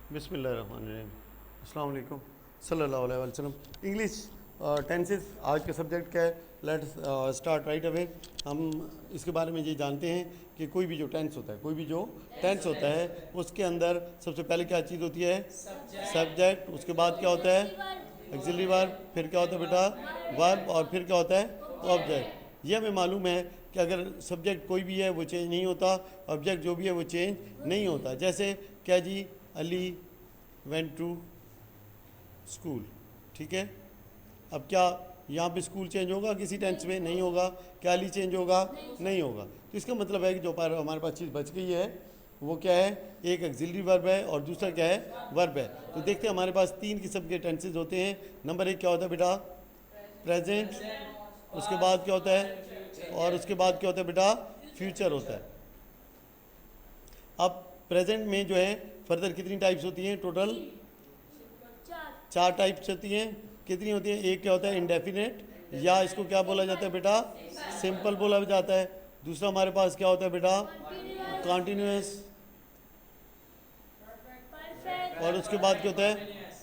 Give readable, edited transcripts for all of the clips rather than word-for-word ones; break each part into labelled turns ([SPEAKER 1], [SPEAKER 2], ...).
[SPEAKER 1] बिस्मिल्लाहिर्रहमानिर्रहीम। अस्सलाम वालेकुम सल्लल्लाहु अलैहि वसल्लम। इंग्लिश टेंसेस आज का सब्जेक्ट क्या है? Let's start right away. हम इसके बारे में ये जानते हैं कि कोई भी जो टेंस होता है उसके अंदर सबसे पहले क्या चीज़ होती है? सब्जेक्ट। उसके बाद क्या होता है? Auxiliary verb. फिर क्या होता है बेटा? वर्ब। और फिर क्या होता है? ऑब्जेक्ट। ये हमें मालूम है कि अगर सब्जेक्ट कोई भी है वो चेंज नहीं होता, ऑब्जेक्ट जो भी है वो चेंज नहीं होता। जैसे क्या जी, अली वेंट टू स्कूल। ठीक है, अब क्या यहाँ पे स्कूल चेंज होगा? किसी टेंस में नहीं होगा। क्या अली चेंज होगा? नहीं होगा। तो इसका मतलब है कि जो पर हमारे पास चीज़ बच गई है वो क्या है? एक ऑक्सिलरी वर्ब है और दूसरा क्या है? वर्ब है। तो देखते हैं हमारे पास तीन किस्म के टेंसेज होते हैं। नंबर एक क्या होता है बेटा? प्रेजेंट। उसके बाद क्या होता है? और उसके बाद क्या होता है बेटा? फ्यूचर होता है। अब प्रेजेंट में जो है फर्दर कितनी टाइप्स होती हैं? टोटल चार टाइप्स होती हैं। कितनी होती हैं? एक क्या होता है? इंडेफिनेट, या इसको क्या बोला जाता है बेटा? सिंपल बोला जाता है। दूसरा हमारे पास क्या होता है बेटा? कॉन्टिन्यूस। और उसके बाद क्या होता है?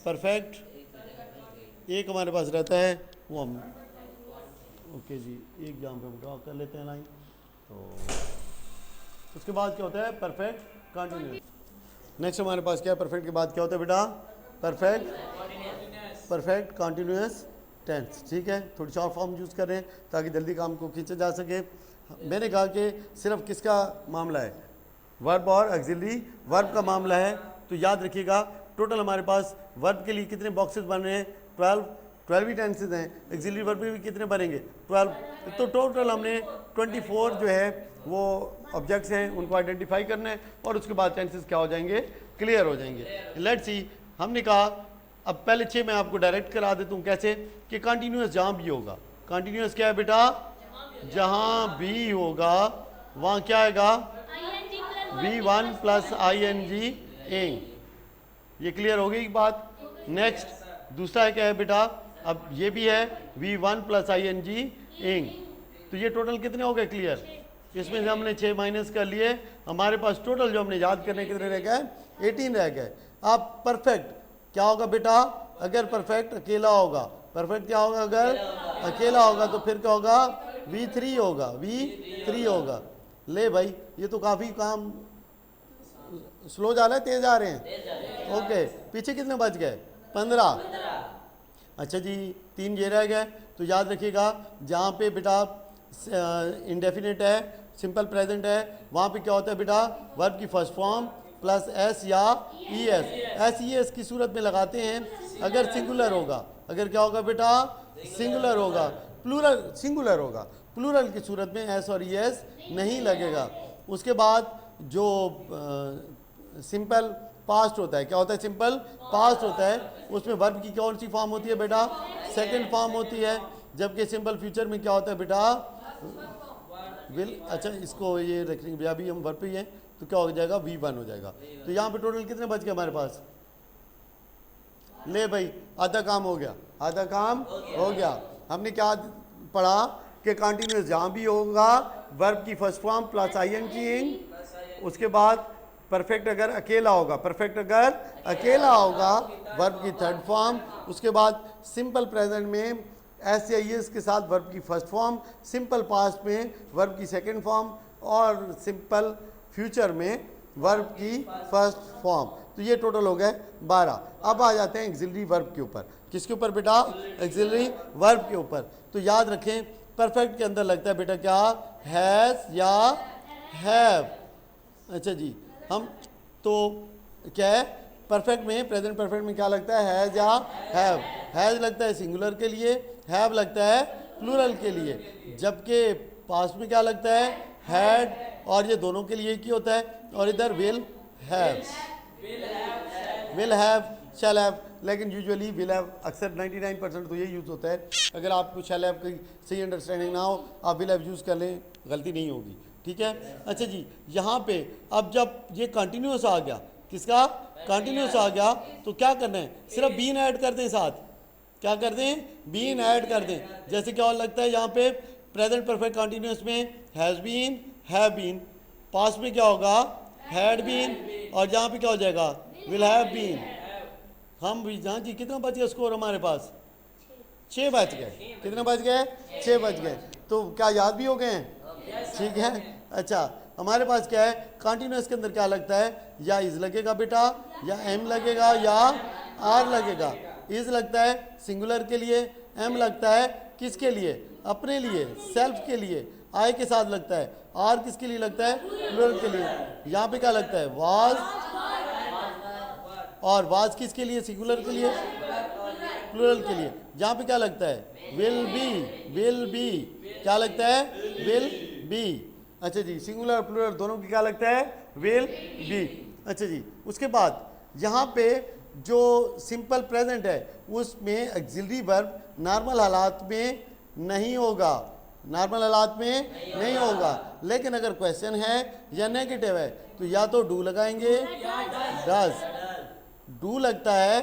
[SPEAKER 1] परफेक्ट। एक हमारे पास रहता है वो हम ओके जी, एक जहाँ पे ड्रॉ कर लेते हैं लाइन। तो उसके बाद क्या होता है? Perfect continuous. नेक्स्ट हमारे पास क्या है? परफेक्ट के बाद क्या होता है बेटा? Perfect continuous tense. ठीक है, थोड़ी सी और फॉर्म यूज़ कर रहे हैं ताकि जल्दी काम को खींचा जा सके। मैंने कहा कि सिर्फ किसका मामला है? वर्ब और ऑक्सिलरी वर्ब का मामला है। तो याद रखिएगा टोटल हमारे पास वर्ब के लिए कितने बॉक्सेस बन रहे हैं? 12 ही टेंसेज हैं। ऑक्सिलरी वर्ब में भी कितने बनेंगे? 12। तो टोटल हमने 24 जो है वो ऑब्जेक्ट्स हैं, उनको आइडेंटिफाई करना है और उसके बाद टेंसेज क्या हो जाएंगे? क्लियर हो जाएंगे। लेट्स सी, हमने कहा अब पहले 6 मैं आपको डायरेक्ट करा देता हूँ। कैसे? कि कंटिन्यूस जहाँ भी होगा। कंटिन्यूस क्या है बेटा? जहाँ भी होगा वहाँ क्या आएगा? V1 प्लस ING इंग। ये क्लियर हो गई बात? नेक्स्ट दूसरा है क्या है बेटा? अब ये भी है V1 प्लस ING इंग। तो ये टोटल कितने हो गए? क्लियर। इसमें से हमने 6 माइनस कर लिए। हमारे पास टोटल जो हमने याद करने कितने रह गए? 18 रह गए। अब परफेक्ट क्या होगा बेटा? अगर परफेक्ट अकेला होगा, परफेक्ट क्या होगा? अगर अकेला होगा तो फिर क्या होगा? V3 होगा। V3 होगा। ले भाई, ये तो काफ़ी काम स्लो जा रहा है, तेज आ रहे हैं? ओके, पीछे कितने बच गए? 15। अच्छा जी, 3 ये रह गए। तो याद रखिएगा जहाँ पे बेटा इंडेफिनेट है, सिंपल प्रेजेंट है, वहाँ पे क्या होता है बेटा? वर्ब की फर्स्ट फॉर्म प्लस एस या एस की सूरत में लगाते हैं अगर सिंगुलर होगा। अगर क्या होगा बेटा? सिंगुलर होगा। प्लूरल सिंगुलर होगा, प्लूरल की सूरत में एस और एस नहीं लगेगा। उसके बाद जो सिंपल पास्ट होता है, क्या होता है? सिंपल पास्ट होता है, उसमें वर्ब की कौन सी फॉर्म होती है बेटा? सेकंड फॉर्म होती है। जबकि सिंपल फ्यूचर में क्या होता है बेटा? विल। अच्छा, इसको ये रखेंगे, अभी हम वर्ब पे ही हैं तो क्या हो जाएगा? V1 हो जाएगा। तो यहाँ पे टोटल कितने बच गए हमारे पास? ले भाई, आधा काम हो गया, आधा काम हो गया। हमने क्या पढ़ा कि कंटिन्यूस जहाँ भी होगा वर्ब की फर्स्ट फॉर्म प्लस ING। उसके बाद परफेक्ट अगर अकेला होगा, परफेक्ट अगर अकेला होगा वर्ब की थर्ड फॉर्म। उसके बाद सिंपल प्रेजेंट में एस या एस के साथ वर्ब की फर्स्ट फॉर्म, सिंपल पास्ट में वर्ब की सेकंड फॉर्म और सिंपल फ्यूचर में वर्ब की फर्स्ट फॉर्म। तो ये टोटल हो गए 12। अब आ जाते हैं ऑक्सिलरी वर्ब के ऊपर। किसके ऊपर बेटा? ऑक्सिलरी वर्ब के ऊपर। तो याद रखें परफेक्ट के अंदर लगता है बेटा क्या? हैज़ या हैव। अच्छा जी, हम तो क्या है परफेक्ट में, प्रेजेंट परफेक्ट में क्या लगता है? हैज़ या हैव। हैज़ लगता है सिंगुलर के लिए, हैव लगता है प्लूरल के लिए। जबकि पास्ट में क्या लगता है? हैड। और ये दोनों के लिए एक ही होता है। और इधर विल हैव, शैल हैव। लेकिन यूजुअली विल हैव अक्सर 99% तो ये यूज़ होता है। अगर आपको शैल हैव की सही अंडरस्टैंडिंग ना हो, आप विल हैव यूज़ कर लें, गलती नहीं होगी। ठीक है। अच्छा जी, यहाँ पे अब जब ये कंटिन्यूस आ गया, किसका? कंटिन्यूस आ गया, तो क्या करना है? सिर्फ बीन ऐड कर दें साथ। क्या कर दें? बीन ऐड कर दें। जैसे क्या लगता है यहाँ पे? प्रेजेंट परफेक्ट कंटिन्यूस में has been, have been. Past में क्या होगा? Had been. और यहाँ पे क्या हो जाएगा? Will have been. हम भी हाँ जी, कितना बच गया स्कोर हमारे पास? 6 बच गए। कितने बच गए? 6 बच गए। तो क्या याद भी हो गए हैं? ठीक है। अच्छा, हमारे पास क्या है? कॉन्टिन्यूस के अंदर क्या लगता है? या इज लगेगा बेटा, या एम लगेगा, या आर लगेगा। इज लगता है सिंगुलर के लिए, एम लगता है किसके लिए? अपने लिए, सेल्फ के लिए। आई के साथ लगता है। आर किसके लिए लगता है? प्लूरल के लिए। यहाँ पे क्या लगता है? वाज। और वाज किसके लिए? सिंगुलर के लिए, प्लूरल के लिए। यहाँ पे क्या लगता है? Will be. विल बी क्या लगता है? Will be. अच्छा जी, सिंगुलर प्लूरल दोनों की क्या लगता है? Will be. अच्छा जी, उसके बाद यहाँ पे जो सिंपल प्रेजेंट है उसमें ऑक्सिलरी वर्ब नॉर्मल हालात में नहीं होगा। नॉर्मल हालात में नहीं होगा। लेकिन अगर क्वेश्चन है या नेगेटिव है तो या तो डू लगाएंगे, डज। डू लगता है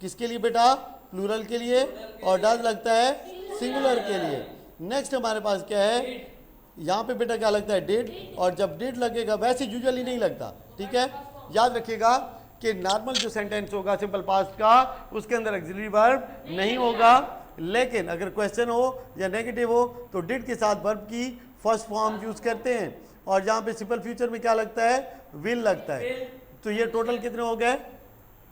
[SPEAKER 1] किसके लिए बेटा? प्लूरल के लिए। और डज लगता है सिंगुलर के लिए। नेक्स्ट हमारे पास क्या है? यहाँ पे बेटा क्या लगता है? डिड। और जब डिड लगेगा, वैसे यूजुअली नहीं लगता, ठीक है। याद रखिएगा कि नॉर्मल जो सेंटेंस होगा सिंपल पास्ट का, उसके अंदर ऑक्सिलरी वर्ब नहीं होगा। लेकिन अगर क्वेश्चन हो या नेगेटिव हो तो डिड के साथ वर्ब की फर्स्ट फॉर्म यूज करते हैं। और यहाँ पे सिंपल फ्यूचर में क्या लगता है? विल लगता है। तो ये टोटल कितने हो गए?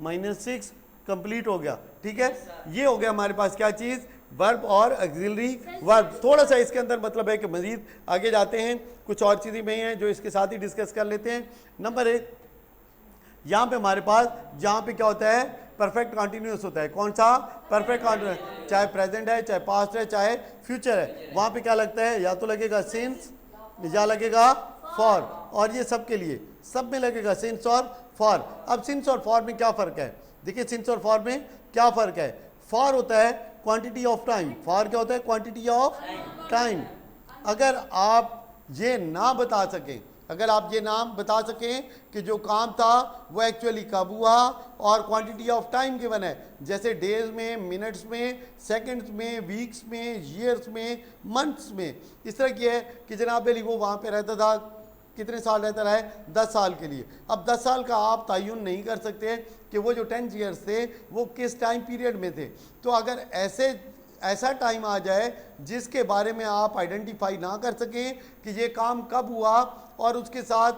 [SPEAKER 1] -6 कंप्लीट हो गया, ठीक है। ये हो गया हमारे पास क्या चीज? वर्ब और ऑक्सिलरी वर्ब। थोड़ा सा इसके अंदर मतलब है कि मजीद आगे जाते हैं, कुछ और चीजें भी हैं जो इसके साथ ही डिस्कस कर लेते हैं। नंबर 1, यहाँ पे हमारे पास जहाँ पे क्या होता है? परफेक्ट कॉन्टिन्यूस होता है। कौन सा? Perfect continuous. चाहे प्रेजेंट है, चाहे पास्ट है, चाहे फ्यूचर है, वहाँ पे क्या लगता है? या तो लगेगा सिंस, या लगेगा फॉर। और ये सब के लिए, सब में लगेगा सिंस और फॉर। अब सिंस और फॉर में क्या फ़र्क है? देखिए, सिंस और फॉर में क्या फ़र्क है? फॉर होता है क्वांटिटी ऑफ टाइम। फॉर क्या होता है? Quantity of time. अगर आप ये ना बता सकें, अगर आप ये नाम बता सकें कि जो काम था वो एक्चुअली कब हुआ और क्वांटिटी ऑफ टाइम गिवन है, जैसे डेज में, मिनट्स में, सेकंड्स में, वीक्स में, ईयर्स में, मंथ्स में, इस तरह की है कि जनाब अली वो वहाँ पे रहता था, कितने साल रहता रहा है? 10 साल के लिए। अब 10 साल का आप तयन नहीं कर सकते कि वो जो 10 ईयर्स थे वो किस टाइम पीरियड में थे। तो अगर ऐसा टाइम आ जाए जिसके बारे में आप आइडेंटिफाई ना कर सकें कि ये काम कब हुआ, और उसके साथ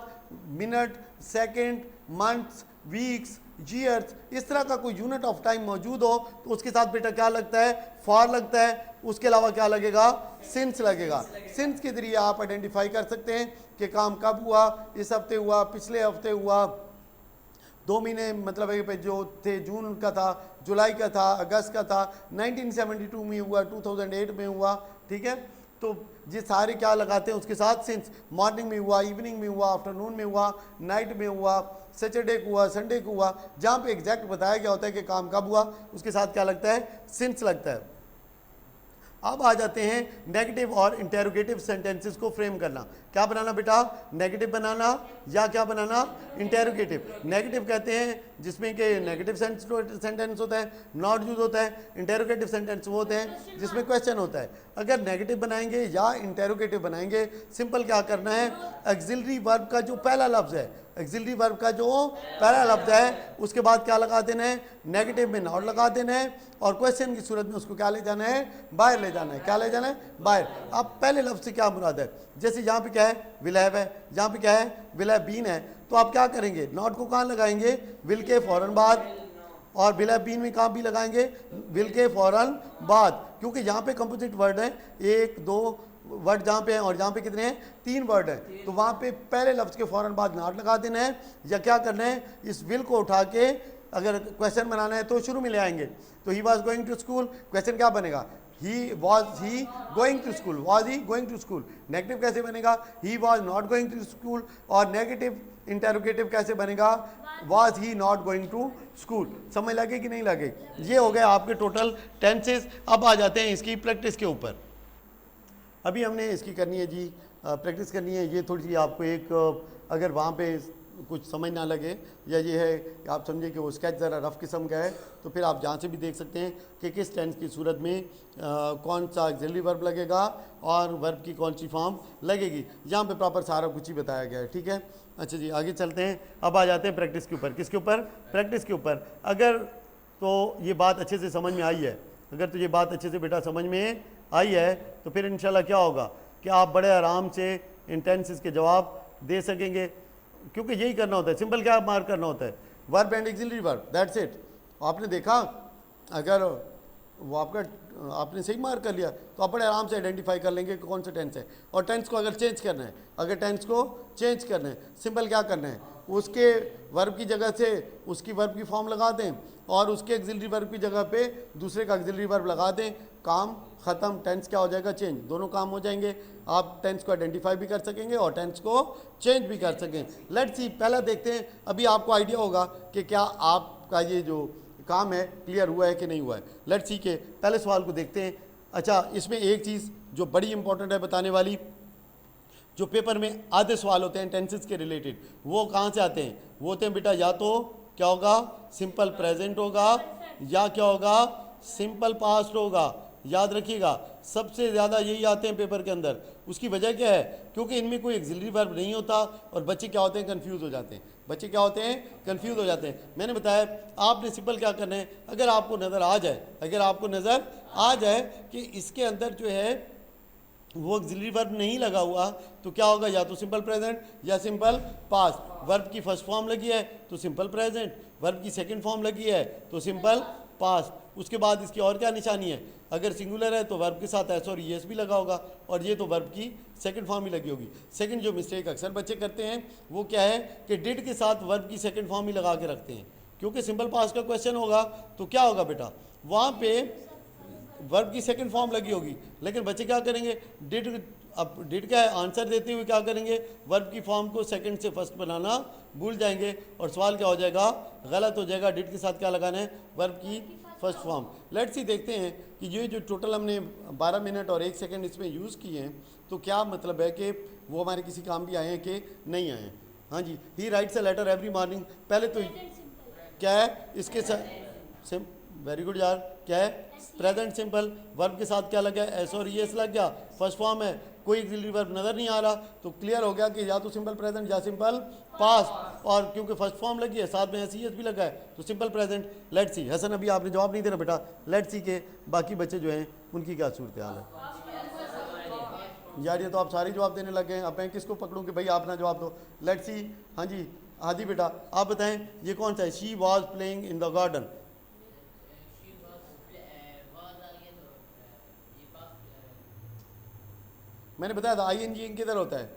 [SPEAKER 1] minute, second, months, weeks, years, इस तरह का कोई यूनिट ऑफ टाइम मौजूद हो, तो उसके साथ बेटा क्या लगता है? फॉर लगता है। उसके अलावा क्या लगेगा? सिंस लगेगा। सिंस के जरिए आप आइडेंटिफाई कर सकते हैं कि काम कब हुआ, इस हफ्ते हुआ, पिछले हफ्ते हुआ, 2 महीने मतलब है जो थे, जून का था, जुलाई का था, अगस्त का था, 1972 में हुआ, 2008 में हुआ, ठीक है। तो ये सारे क्या लगाते हैं उसके साथ? सिंस। मॉर्निंग में हुआ, इवनिंग में हुआ, आफ्टरनून में हुआ, नाइट में हुआ, सैटरडे को हुआ, संडे को हुआ, जहाँ पे एग्जैक्ट बताया गया होता है कि काम कब हुआ, उसके साथ क्या लगता है? सिंस लगता है। अब आ जाते हैं नेगेटिव और इंटेरोगेटिव सेंटेंसेस को फ्रेम करना। क्या बनाना बेटा? नेगेटिव बनाना या क्या बनाना? इंटेरोगेटिव। नेगेटिव कहते हैं जिसमें कि नेगेटिव सेंटेंस होता है, नॉट यूज होता है। इंटेरोगेटिव सेंटेंस वो होते हैं जिसमें क्वेश्चन होता है। अगर नेगेटिव बनाएंगे या इंटेरोगेटिव बनाएंगे, सिंपल क्या करना है? ऑक्सिलरी वर्ब का जो पहला लफ्ज़ है, ऑक्सिलरी वर्ब का जो पहला लफ्ज़ है, उसके बाद क्या लगा देना है? नेगेटिव में नॉट लगा देना है, और क्वेश्चन की सूरत में उसको क्या ले जाना है? बाहर ले जाना है। क्या ले जाना है? बाहर। अब पहले लफ्ज़ से क्या मुराद है? जैसे यहाँ पे क्या है? विल हैव है, यहाँ पे क्या है? विल हैव बीन है। तो आप क्या करेंगे? नॉट को कहाँ लगाएंगे? विल के फ़ौरन बाद। और विल हैव बीन में कहाँ भी लगाएंगे? विल के फ़ौरन बाद, क्योंकि यहाँ पे कंपोजिट वर्ड है, 1 2 वर्ड जहाँ पे हैं, और जहाँ पे कितने हैं? 3 वर्ड हैं। तो वहाँ पे पहले लफ्ज़ के फ़ौरन बाद नॉट लगा देना है, या क्या करना है? इस विल को उठा के अगर क्वेश्चन बनाना है तो शुरू में ले आएंगे। तो he was going to school, question क्या बनेगा? He going to school, was he going to school. Negative कैसे बनेगा? He was not going to school. और नेगेटिव इंटेरोगेटिव कैसे बनेगा? Was he not going to school. समझ लगे कि नहीं लगे? ये हो गए आपके टोटल टेंसेस। अब आ जाते हैं इसकी प्रैक्टिस के ऊपर। अभी हमने इसकी करनी है जी, प्रैक्टिस करनी है। ये थोड़ी सी आपको एक, अगर वहाँ पे कुछ समझ ना लगे, या ये है कि आप समझें कि वो स्केच ज़रा रफ किस्म का है, तो फिर आप जहाँ से भी देख सकते हैं कि किस टेंस की सूरत में कौन सा ऑक्सिलरी वर्ब लगेगा और वर्ब की कौन सी फॉर्म लगेगी। यहाँ पे प्रॉपर सारा कुछ ही बताया गया है, ठीक है। अच्छा जी, आगे चलते हैं। अब आ जाते हैं प्रैक्टिस के ऊपर। किसके ऊपर? प्रैक्टिस के ऊपर। अगर तो ये बात अच्छे से समझ में आई है, अगर तो ये बात अच्छे से बेटा समझ में आई है, तो फिर इंशाल्लाह क्या होगा कि आप बड़े आराम से इन टेंसेस के जवाब दे सकेंगे, क्योंकि यही करना होता है। सिंपल क्या मार्क करना होता है? Verb and auxiliary verb, that's it. आपने देखा, अगर वो आपने सही मार्क कर लिया तो आप बड़े आराम से आइडेंटिफाई कर लेंगे कि कौन सा टेंस है। और टेंस को अगर चेंज करना है, अगर टेंस को चेंज करना है, सिंपल क्या करना है, उसके वर्ब की जगह से उसकी वर्ब की फॉर्म लगा दें और उसके ऑक्सिलरी वर्ब की जगह पे दूसरे का ऑक्सिलरी वर्ब लगा दें, काम ख़त्म। टेंस क्या हो जाएगा? चेंज। दोनों काम हो जाएंगे। आप टेंस को आइडेंटिफाई भी कर सकेंगे और टेंस को चेंज भी कर सकें। लेट्स सी, पहला देखते हैं। अभी आपको आइडिया होगा कि क्या आपका ये जो काम है क्लियर हुआ है कि नहीं हुआ है। लेट्स सी के पहले सवाल को देखते हैं। अच्छा, इसमें एक चीज़ जो बड़ी इंपॉर्टेंट है बताने वाली, जो पेपर में आधे सवाल होते हैं टेंसेस के रिलेटेड, वो कहाँ से आते हैं? वो होते हैं बेटा, या तो क्या होगा, सिंपल प्रेजेंट होगा, या क्या होगा, सिंपल पास्ट होगा। याद रखिएगा, सबसे ज़्यादा यही आते हैं पेपर के अंदर। उसकी वजह क्या है? क्योंकि इनमें कोई ऑक्सिलरी वर्ब नहीं होता और बच्चे क्या होते हैं, कंफ्यूज हो जाते हैं। बच्चे क्या होते हैं, कंफ्यूज हो जाते हैं। मैंने बताया आपने सिंपल क्या करना है, अगर आपको नज़र आ जाए, अगर आपको नज़र आ जाए कि इसके अंदर जो है वो ऑक्सिलरी वर्ब नहीं लगा हुआ, तो क्या होगा, या तो सिंपल प्रेजेंट या सिंपल पास्ट। वर्ब की फर्स्ट फॉर्म लगी है तो सिंपल प्रेजेंट, वर्ब की सेकंड फॉर्म लगी है तो सिंपल पास्ट। उसके बाद इसकी और क्या निशानी है, अगर सिंगुलर है तो वर्ब के साथ एस और ईएस भी लगा होगा, और ये तो वर्ब की सेकंड फॉर्म ही लगी होगी। सेकंड जो मिस्टेक अक्सर बच्चे करते हैं वो क्या है कि डिड के साथ वर्ब की सेकंड फॉर्म ही लगा के रखते हैं। क्योंकि सिंपल पास्ट का क्वेश्चन होगा तो क्या होगा बेटा, वहाँ पे वर्ब की सेकंड फॉर्म लगी होगी, लेकिन बच्चे क्या करेंगे, डिड, अब डिड का आंसर देते हुए क्या करेंगे, वर्ब की फॉर्म को सेकंड से फर्स्ट बनाना भूल जाएंगे और सवाल क्या हो जाएगा, गलत हो जाएगा। डिड के साथ क्या लगाना है, वर्ब की फर्स्ट फॉर्म। लेट्स सी देखते हैं कि ये जो टोटल हमने 12 मिनट और 1 सेकंड इसमें यूज़ किए हैं, तो क्या मतलब है कि वो हमारे किसी काम भी आए हैं कि नहीं आए हैं। हाँ जी, he writes a letter every morning. पहले तो क्या है इसके साथ, वेरी गुड यार, क्या है, प्रेजेंट सिंपल। वर्ब के साथ क्या लगा है, एस और ईएस लग गया, फर्स्ट फॉर्म है, कोई ऑक्सिलरी वर्ब नज़र नहीं आ रहा, तो क्लियर हो गया कि या तो सिंपल प्रेजेंट या सिंपल पास्ट। और क्योंकि फर्स्ट फॉर्म लगी है, साथ में एस ईएस भी लगा है, तो simple present. Let's see, Hasan अभी आपने जवाब नहीं देना बेटा, लेट्स सी के बाकी बच्चे जो हैं उनकी क्या सूरत हाल है। यार ये तो आप सारे जवाब देने लगे हैं, अब मैं किसको पकड़ूँ कि भाई आप ना जवाब दो। लेट्स सी, हाँ जी हादी बेटा आप बताएं ये कौन सा है, she was playing in the garden. मैंने बताया था आईएनजी किधर होता है,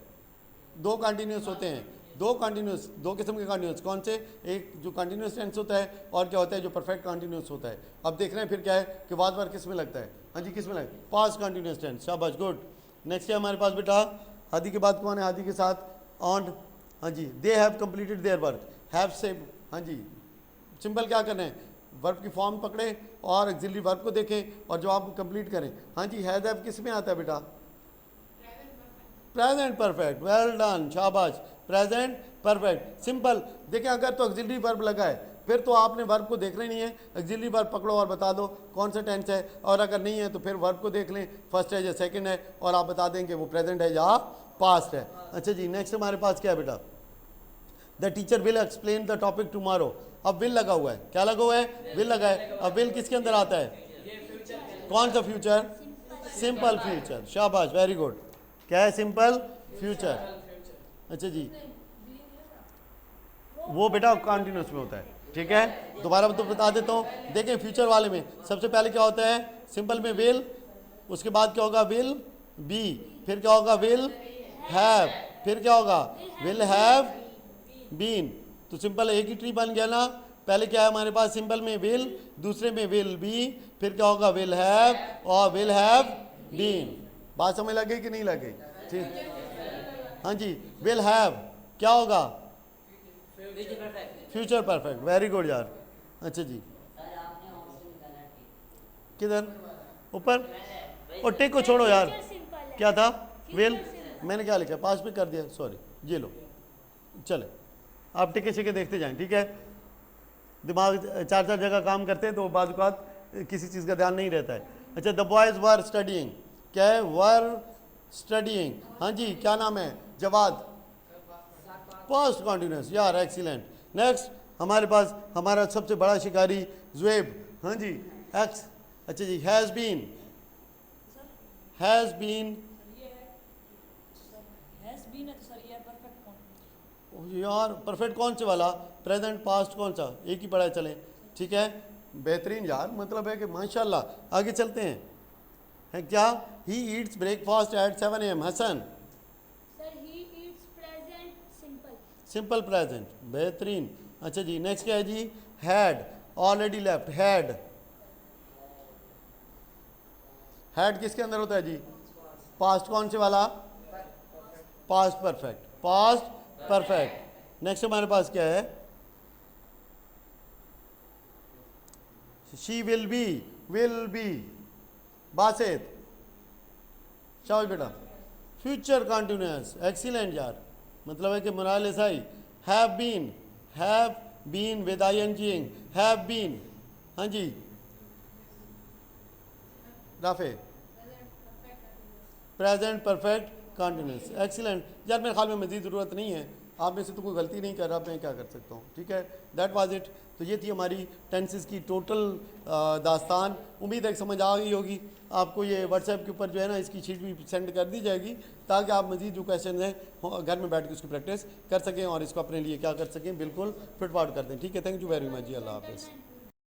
[SPEAKER 1] दो कंटिन्यूस होते हैं, दो कंटिन्यूस, दो किस्म के कंटिन्यूस। कौन से, एक जो कंटिन्यूस टेंस होता है और क्या होता है जो परफेक्ट कंटिन्यूस होता है। अब देख रहे हैं फिर क्या है कि वाज बार किस में लगता है, हाँ जी किस में लगता है, पास्ट कंटिन्यूस टेंस। शाबाश, गुड। नेक्स्ट है हमारे पास बेटा, हादी के बाद कौन है, हादी के साथ ऑन। हाँ जी, they have completed their work, have say, हाँ जी सिंपल क्या करना है, वर्ब की फॉर्म पकड़ें और ऑक्सिलरी वर्ब को देखें और जवाब को कंप्लीट करें। हाँ जी, हैव किस में आता है बेटा, प्रेजेंट परफेक्ट, वेल डन, शाबाश, प्रेजेंट परफेक्ट सिंपल। देखें अगर तो ऑक्सिलरी वर्ब लगा है फिर तो आपने वर्ब को देखना ही नहीं है, ऑक्सिलरी वर्ब पकड़ो और बता दो कौन सा टेंस है, और अगर नहीं है तो फिर वर्ब को देख लें, फर्स्ट है या सेकंड है, और आप बता दें कि वो प्रेजेंट है या पास्ट है। अच्छा जी, नेक्स्ट हमारे पास क्या है बेटा, the teacher will explain the topic tomorrow. अब विल लगा हुआ है, क्या लगा हुआ है, विल लगा है। अब विल किसके अंदर आता है, कौन सा फ्यूचर, सिंपल फ्यूचर, शाबाश, वेरी गुड, क्या है, सिंपल फ्यूचर। अच्छा जी, वो बेटा कंटिन्यूस में होता है, ठीक है, दोबारा तो बता देता हूँ। देखें फ्यूचर वाले में सबसे पहले क्या होता है, सिंपल में विल, उसके बाद क्या होगा, विल बी, फिर क्या होगा, विल हैव, फिर क्या होगा, विल हैव बीन। तो सिंपल एक ही ट्री बन गया ना, पहले क्या है हमारे पास, सिंपल में विल, दूसरे में विल बी, फिर क्या होगा, विल हैव और विल हैव बीन। बात समझ लगे कि नहीं लगे, ठीक। हाँ जी, विल हैव क्या होगा, फ्यूचर परफेक्ट, वेरी गुड यार। अच्छा जी, किधर ऊपर, और टिक को छोड़ो यार, क्या था, विल, मैंने क्या लिखा, पास में कर दिया, सॉरी, ये लो, चले आप टिके शिके देखते जाएं, ठीक है। दिमाग चार चार जगह काम करते हैं तो बाद किसी चीज़ का ध्यान नहीं रहता है। अच्छा, द बॉयज़ वर स्टडिंग, क्या है? वर स्टडिंग, हाँ जी, क्या नाम है? जवाद, पास्ट कॉन्टिन्यूस, यार एक्सीलेंट। नेक्स्ट हमारे पास हमारा सबसे बड़ा शिकारी जुएब, हाँ जी, एक्स, अच्छा जी, हैज़ बीन, हैज़ बीन, यार परफेक्ट कौन से वाला? प्रेजेंट पास्ट कौन सा? एक ही पढ़ा चलें, ठीक है, बेहतरीन यार, मतलब है कि माशाल्लाह। आगे चलते हैं, है क्या? He eats breakfast at 7 AM, Hasan, simple present, बेहतरीन। अच्छा जी, नेक्स्ट क्या है जी? Had, already left, had, had किसके अंदर होता है जी? पास्ट कौन से वाला? Past perfect, past perfect. Next हमारे पास क्या है? शी विल बी, बासित, शाबाश बेटा, फ्यूचर कॉन्टिन्यूस, एक्सीलेंट यार, मतलब है कि Munal Sai, have been with ING, have been, हाँ जी, Rafe, present perfect continuous, excellent यार। मेरे ख्याल में मज़ीद ज़रूरत नहीं है, आप में से तो कोई गलती नहीं कर रहा, मैं क्या कर सकता हूँ, ठीक है। That was it. तो ये थी हमारी टेंसेस की टोटल दास्तान। उम्मीद है कि समझ आ गई होगी आपको। ये व्हाट्सएप के ऊपर जो है ना, इसकी शीट भी सेंड कर दी जाएगी ताकि आप मज़ीद जो क्वेश्चन हैं घर में बैठ के उसकी प्रैक्टिस कर सकें और इसको अपने लिए क्या कर सकें, बिल्कुल फिट फाट कर दें, ठीक है। थैंक यू वेरी मच जी, अल्लाह हाफ़िज़।